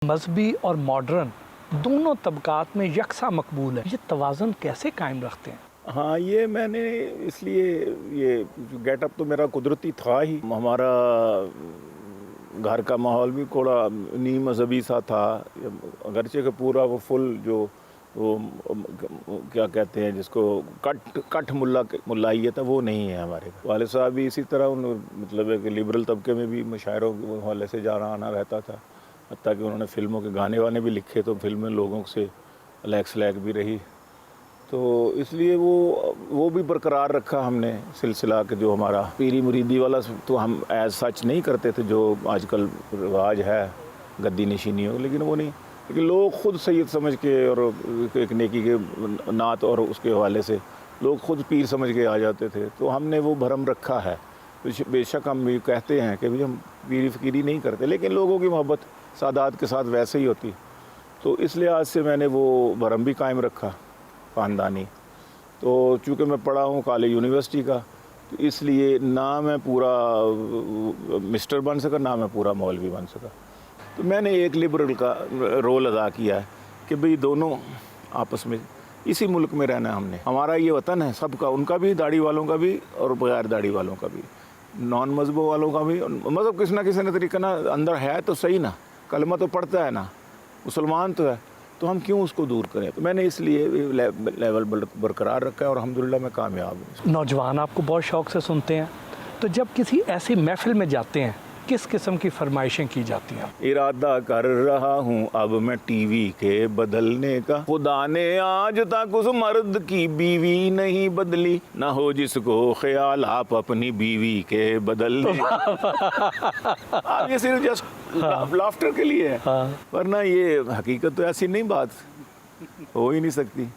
मजहबी और मॉडर्न दोनों तबकात में यकसा मकबूल है, ये तवाज़ुन कैसे कायम रखते हैं? हाँ, ये मैंने इसलिए ये गेटअप तो मेरा कुदरती था ही। हमारा घर का माहौल भी थोड़ा नी मजहबी सा था, अगरचे का पूरा वो फुल जो वो क्या कहते हैं जिसको कट मुल्लाइयत है वो नहीं है हमारे। वाले साहब भी इसी तरह मतलब है कि लिबरल तबके में भी मुशायरों के हवाले से जाना आना रहता था, हत्ता कि उन्होंने फिल्मों के गाने वाने भी लिखे तो फिल्में लोगों से अलैक भी रही। तो इसलिए वो भी बरकरार रखा हमने सिलसिला के जो हमारा पीरी मुरीदी वाला तो हम एज सच नहीं करते थे जो आजकल रिवाज है गद्दी नशीनियों, लेकिन वो नहीं, लेकिन लोग खुद सैयद समझ के और एक नेकी के नात और उसके हवाले से लोग खुद पीर समझ के आ जाते थे। तो हमने वो भरम रखा है। बेशक हम भी कहते हैं कि भाई हम पीरी फ़कीरी नहीं करते, लेकिन लोगों की मोहब्बत सादात के साथ वैसे ही होती। तो इस लिहाज से मैंने वो भरम भी कायम रखा ख़ानदानी। तो चूँकि मैं पढ़ा हूँ कॉलेज यूनिवर्सिटी का, तो इसलिए ना मैं पूरा मिस्टर बन सका ना मैं पूरा मौलवी बन सका। तो मैंने एक लिबरल का रोल अदा किया है कि भाई दोनों आपस में इसी मुल्क में रहना है हमने। हमारा ये वतन है सबका, उनका भी, दाढ़ी वालों का भी और बगैर दाढ़ी वालों का भी, नॉन मजहबों वालों का भी। मज़हब किसी ना किसी तरीका ना अंदर है तो सही ना, कलमा तो पढ़ता है ना, मुसलमान तो है, तो हम क्यों उसको दूर करें। तो मैंने इसलिए लेवल बरकरार रखा है और अल्हम्दुलिल्लाह मैं कामयाब हूँ। नौजवान आपको बहुत शौक़ से सुनते हैं, तो जब किसी ऐसी महफिल में जाते हैं किस किस्म की फरमाइशें की जाती हैं? इरादा कर रहा हूँ अब मैं टीवी के बदलने का, खुदा ने आज तक उस मर्द की बीवी नहीं बदली, ना हो जिसको ख्याल आप अपनी बीवी के बदलने का। ये सिर्फ जस्ट लाफ्टर के लिए है, वरना ये हकीकत तो ऐसी नहीं, बात हो ही नहीं सकती।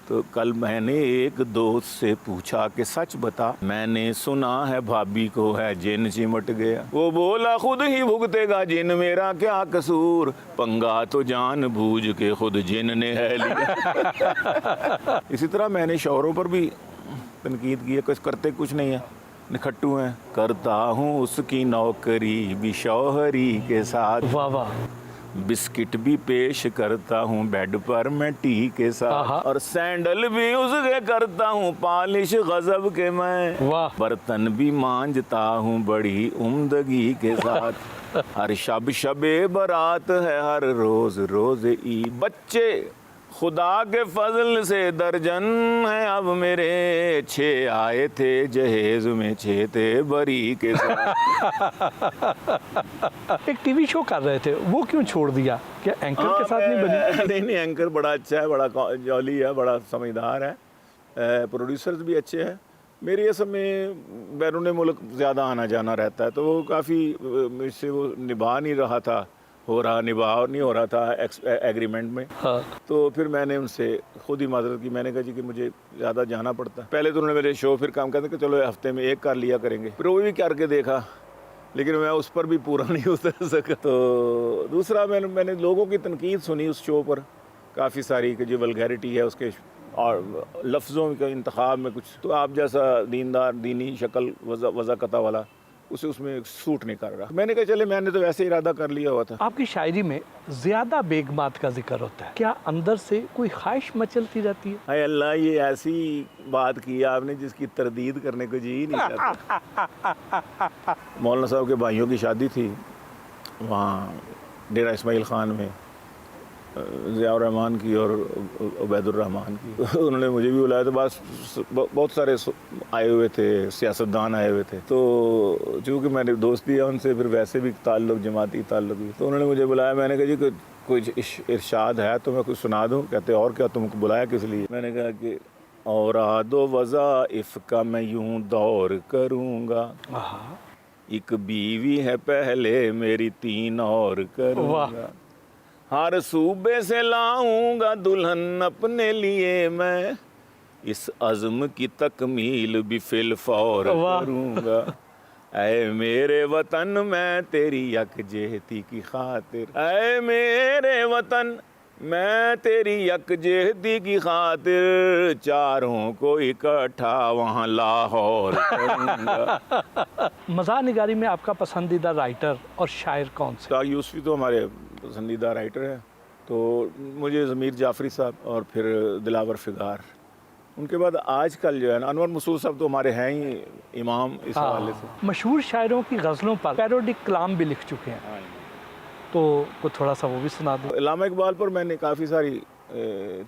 तो कल मैंने एक दोस्त से पूछा कि सच बता, मैंने सुना है भाभी को है जिन चिमट गया। वो बोला खुद ही भुगतेगा जिन, मेरा क्या कसूर, पंगा तो जान बूझ के खुद जिन ने है लिया। इसी तरह मैंने शौहरों पर भी तनकीद की है, कुछ करते कुछ नहीं है, निखट्टू हैं। करता हूँ उसकी नौकरी भी शौहरी के साथ, वाह वाह, बिस्किट भी पेश करता हूँ बेड पर मैं टी के साथ, और सैंडल भी उसके करता हूँ पॉलिश गजब के मैं, वाह, बर्तन भी मांजता हूँ बड़ी उम्दगी के साथ। हर शब शबे बरात है हर रोज रोज ईद, बच्चे खुदा के फजल से दर्जन है अब मेरे, 6 आए थे जहेज में 6 थे बरी के साथ। एक टीवी शो कर रहे थे, वो क्यों छोड़ दिया? क्या एंकर के साथ नहीं बनी? नहीं, एंकर बड़ा अच्छा है, बड़ा जॉली है, बड़ा समझदार है, प्रोड्यूसर्स भी अच्छे हैं। मेरी असल में बैरून मुल्क ज़्यादा आना जाना रहता है, तो वो काफ़ी मुझसे वो निभा नहीं रहा था, निभा नहीं हो रहा था एग्रीमेंट में। हाँ। तो फिर मैंने उनसे खुद ही माजरत की, मैंने कहा जी कि मुझे ज़्यादा जाना पड़ता है। पहले तो उन्होंने मेरे शो फिर काम करते कि चलो हफ्ते में 1 कर लिया करेंगे, फिर वो भी करके देखा, लेकिन मैं उस पर भी पूरा नहीं उतर सका। तो दूसरा मैंने लोगों की तनकीद सुनी उस शो पर काफ़ी सारी, कि जो वल्गैरिटी है उसके और लफ्ज़ों के इंतखाब में कुछ, तो आप जैसा दीनदार दीनी शक्ल वज़ाकता वाला उसे उसमें सूट नहीं कर रहा। मैंने कहा चले, मैंने तो वैसे इरादा कर लिया हुआ था। आपकी शायरी में ज़्यादा बेगमात का जिक्र होता है, क्या अंदर से कोई ख्वाहिश मचलती रहती है? हाय अल्लाह, ये ऐसी बात की आपने जिसकी तरदीद करने को जी ही नहीं करता। मौलाना साहब के भाइयों की शादी थी वहाँ डेरा इस्माइल ख़ान में, ज़ियाउर रहमान की और उबैदुर रहमान की। उन्होंने मुझे भी बुलाया, तो बस बहुत सारे आए हुए थे, सियासतदान आए हुए थे। तो चूँकि मैंने दोस्ती है उनसे, फिर वैसे भी ताल्लुक़ जमाती ताल्लुक़ भी, तो उन्होंने मुझे बुलाया। मैंने कहा जी कोई इरशाद है तो मैं कुछ सुना दूँ। कहते और क्या, तुमको बुलाया किस लिए? मैंने कहा कि और आदो वज़ाइफ़ का मैं यूँ दौर करूँगा, एक बीवी है पहले मेरी 3 और करूँगा, हर सूबे से लाऊंगा दुल्हन अपने लिए मैं, इस अज़्म की तकमील भी फिलफौर करूँगा। ऐ मेरे वतन मैं तेरी यकजहती की खातिर, ऐ मेरे वतन मैं तेरी यकजहती की खातिर, चारों को इकट्ठा वहाँ लाहौर करूँगा। मज़ाह निगारी में आपका पसंदीदा राइटर और शायर कौन सा? यूसुफ़ी तो हमारे पसंदीदा राइटर हैं। तो मुझे ज़मीर जाफ़री साहब और फिर दिलावर फ़िगार, उनके बाद आजकल जो है ना अनवर मसूद साहब तो हमारे हैं ही इमाम इस हवाले से। मशहूर शायरों की गज़लों पर पैरोडिक कलाम भी लिख चुके हैं, तो कुछ थोड़ा सा वो भी सुना दो। इल्लामा इकबाल पर मैंने काफ़ी सारी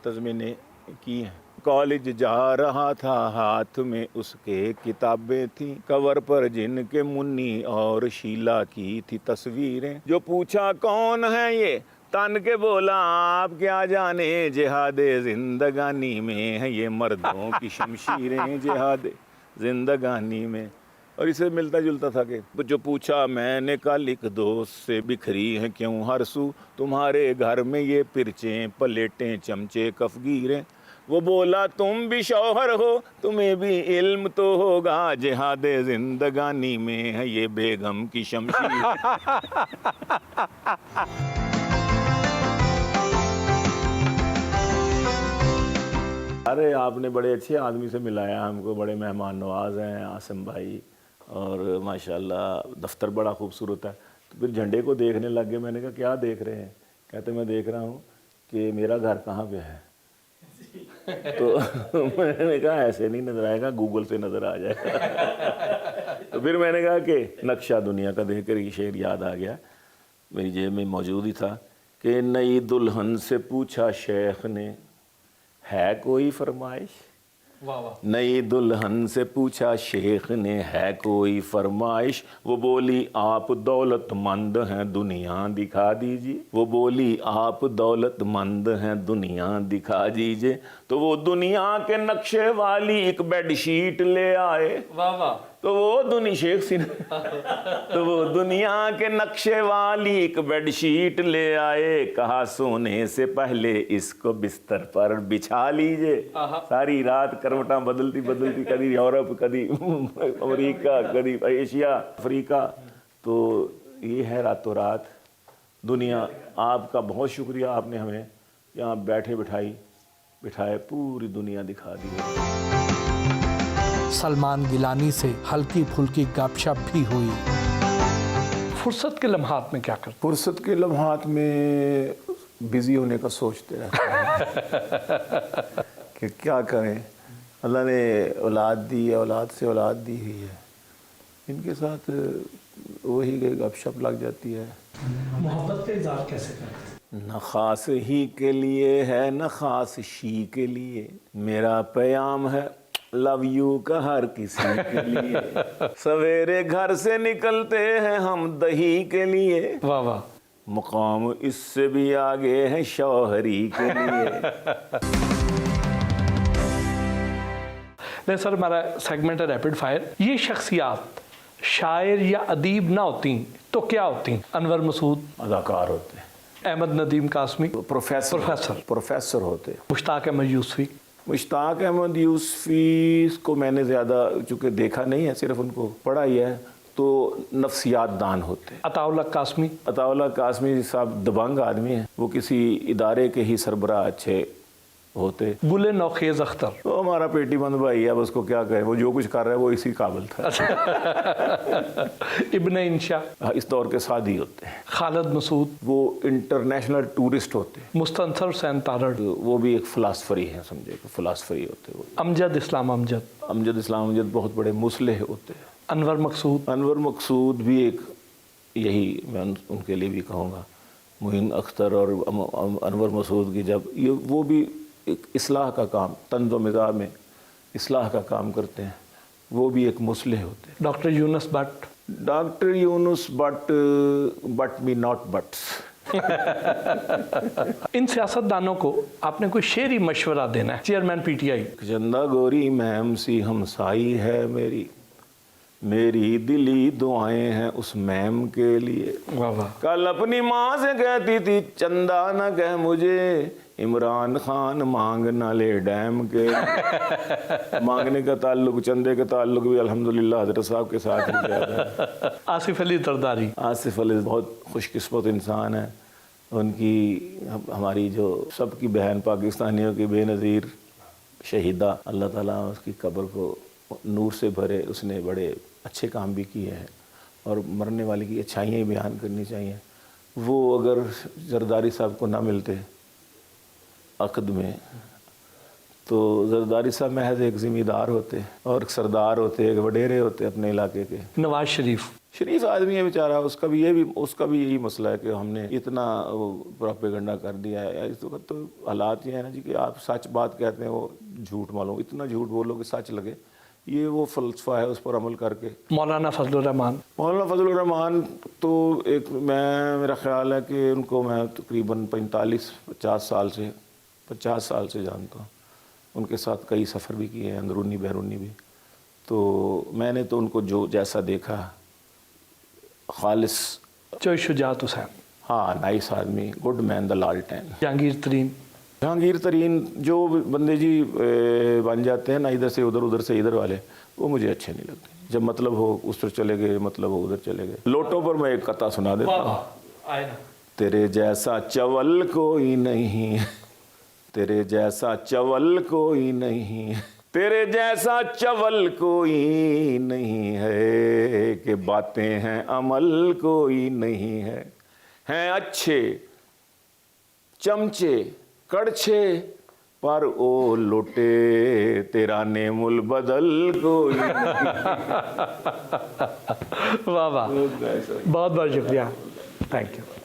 तज़मीनें की हैं। कॉलेज जा रहा था, हाथ में उसके किताबें थीं, कवर पर जिनके मुन्नी और शीला की थी तस्वीरें। जो पूछा कौन है ये, तन के बोला आप क्या जाने, जिहादे जिंदगानी में है ये मर्दों की शमशीरें, जिहादे जिंदगानी में। और इससे मिलता जुलता था कि जो पूछा मैंने कल एक दोस्त से, बिखरी हैं क्यों हर सू तुम्हारे घर में ये पिरचें प्लेटें चमचे कफगीरें। वो बोला तुम भी शौहर हो, तुम्हें भी इल्म तो होगा, जिहादे जिंदगानी में है ये बेगम की शमशीर। अरे आपने बड़े अच्छे आदमी से मिलाया हमको, बड़े मेहमान नवाज हैं आसिम भाई, और माशाल्लाह दफ्तर बड़ा खूबसूरत है। तो फिर झंडे को देखने लग गए। मैंने कहा क्या देख रहे हैं? कहते मैं देख रहा हूँ कि मेरा घर कहाँ पे है। तो मैंने कहा ऐसे नहीं नज़र आएगा, गूगल से नज़र आ जाएगा। तो फिर मैंने कहा कि नक्शा दुनिया का देख कर ये शेर याद आ गया, मेरी जेब में मौजूद ही था कि नई दुल्हन से पूछा शेख ने, है कोई फरमाइश। वाह वाह। नई दुल्हन से पूछा शेख ने, है कोई फरमाइश। वो बोली आप दौलतमंद हैं दुनिया दिखा दीजिए। वो बोली आप दौलतमंद हैं दुनिया दिखा दीजिए। तो वो दुनिया के नक्शे वाली एक बेडशीट ले आए। वाह वाह। तो वो दुनिया शेख सी तो वो दुनिया के नक्शे वाली एक बेडशीट ले आए। कहा सोने से पहले इसको बिस्तर पर बिछा लीजिए। सारी रात करवटा बदलती बदलती, कभी यूरोप, कभी अमेरिका, कभी एशिया, अफ्रीका। तो ये है रातों रात दुनिया। आपका बहुत शुक्रिया, आपने हमें यहाँ बैठे बिठाए पूरी दुनिया दिखा दी। सलमान गिलानी से हल्की फुल्की गपशप भी हुई। फुर्सत के लम्हात में क्या करते? फुर्सत के लम्हात में बिज़ी होने का सोचते रहते हैं कि क्या करें। अल्लाह ने औलाद दी है, औलाद से औलाद दी हुई है, इनके साथ वही गपशप लग जाती है। मोहब्बत का इज़हार कैसे करते? न ख़ास ही के लिए है न ख़ास शी के लिए, मेरा पैगाम है लव यू का हर किसी के लिए। सवेरे घर से निकलते हैं हम दही के लिए। वाह वाह। मुकाम इससे भी आगे है शौहरी के लिए। नहीं सर, हमारा सेगमेंट है रैपिड फायर। ये शख्सियात शायर या अदीब ना होती तो क्या होती? अनवर मसूद अदाकार होते, अहमद नदीम कासमी प्रोफेसर होते, मुश्ताक अहमद यूसुफी। मुश्ताक अहमद यूसुफी को मैंने ज़्यादा चूँकि देखा नहीं है, सिर्फ उनको पढ़ा ही है, तो नफ्सियात दान होते। अताउल्लाह कासमी। अताउल्लाह कासमी साहब दबंग आदमी हैं, वो किसी इदारे के ही सरबराह अच्छे होते। गुले नौखेज अख्तर तो हमारा पेटी बंद भाई है, अब उसको क्या कहें, वो जो कुछ कर रहा है वो इसी काबिल था। इब्न इंशा इस दौर के सादी होते हैं। खालिद मसूद वो इंटरनेशनल टूरिस्ट होते हैं। मुस्तनसर सैन तारड़ वो भी एक फ़िलासफ़री हैं, समझे, फ़िलासफ़री होते। वो अमजद इस्लाम अमजद बहुत बड़े मुसलिह होते हैं। अनवर मकसूद भी एक, यही मैं उनके लिए भी कहूँगा। मुइन अख्तर और अनवर मसूद की जब ये वो भी एक इस्लाह का काम, तंज़ व मिज़ाज में इस्लाह का काम करते हैं, वो भी एक मुसलिह होते हैं। Doctor Yunus Bhatt but me not buts. इन सियासतदानों को आपने कोई शेरी मशवरा देना है। Chairman PTI. चंदा गोरी मैम सी हमसाई है मेरी दिली दुआएं हैं उस मैम के लिए। वाह वाह। कल अपनी माँ से कहती थी चंदा न कह मुझे, इमरान खान मांग न ले डैम के। मांगने का ताल्लुक, चंदे का ताल्लुक भी अल्हम्दुलिल्लाह हज़रत साहब के साथ ही है। आसिफ अली जरदारी बहुत खुशकिस्मत इंसान है। उनकी हमारी जो सबकी बहन पाकिस्तानियों की बेनज़ीर शहीदा, अल्लाह ताला उसकी कब्र को नूर से भरे। उसने बड़े अच्छे काम भी किए हैं और मरने वाले की अच्छाइयाँ ही बयान करनी चाहिए। وہ اگر زرداری صاحب کو نہ ملتے عقد میں تو زرداری صاحب محض ایک ذمہ دار ہوتے اور ایک سردار ہوتے، ایک وڈیرے ہوتے اپنے علاقے کے۔ نواز شریف آدمی ہے بیچارہ، اس کا بھی یہی مسئلہ ہے کہ ہم نے اتنا پروپیگنڈا کر دیا ہے۔ اس وقت تو حالات یہ ہیں نا جی کہ آپ سچ بات کہتے ہیں وہ جھوٹ معلوم، اتنا جھوٹ بولو کہ سچ لگے، یہ وہ فلسفہ ہے، اس پر عمل کر کے۔ مولانا فضل الرحمان تو میرا خیال ہے کہ ان کو میں تقریباً 50 سال سے جانتا ہوں، ان کے ساتھ کئی سفر بھی کیے ہیں، اندرونی بیرونی بھی۔ تو میں نے تو ان کو جیسا دیکھا، خالص چوئی شجاعت حسین، ہاں نائس آدمی، گڈ مین دا لالٹین۔ جہانگیر ترین جو بندے جی بن جاتے ہیں نا ادھر سے ادھر والے، وہ مجھے اچھے نہیں لگتے۔ جب مطلب ہو اس پر چلے گئے، مطلب ہو ادھر چلے گئے۔ لوٹوں پر میں ایک قطعہ سنا دیتا ہوں۔ تیرے جیسا چول کوئی نہیں، تیرے جیسا چول کوئی نہیں، تیرے جیسا چول کوئی نہیں ہے، کہ باتیں ہیں عمل کوئی نہیں ہے، ہیں اچھے چمچے کڑچھے پر او لوٹے، تیرا نیم البدل کوئی نہیں۔ واہ واہ، بہت بہت شکریہ، تھینک یو۔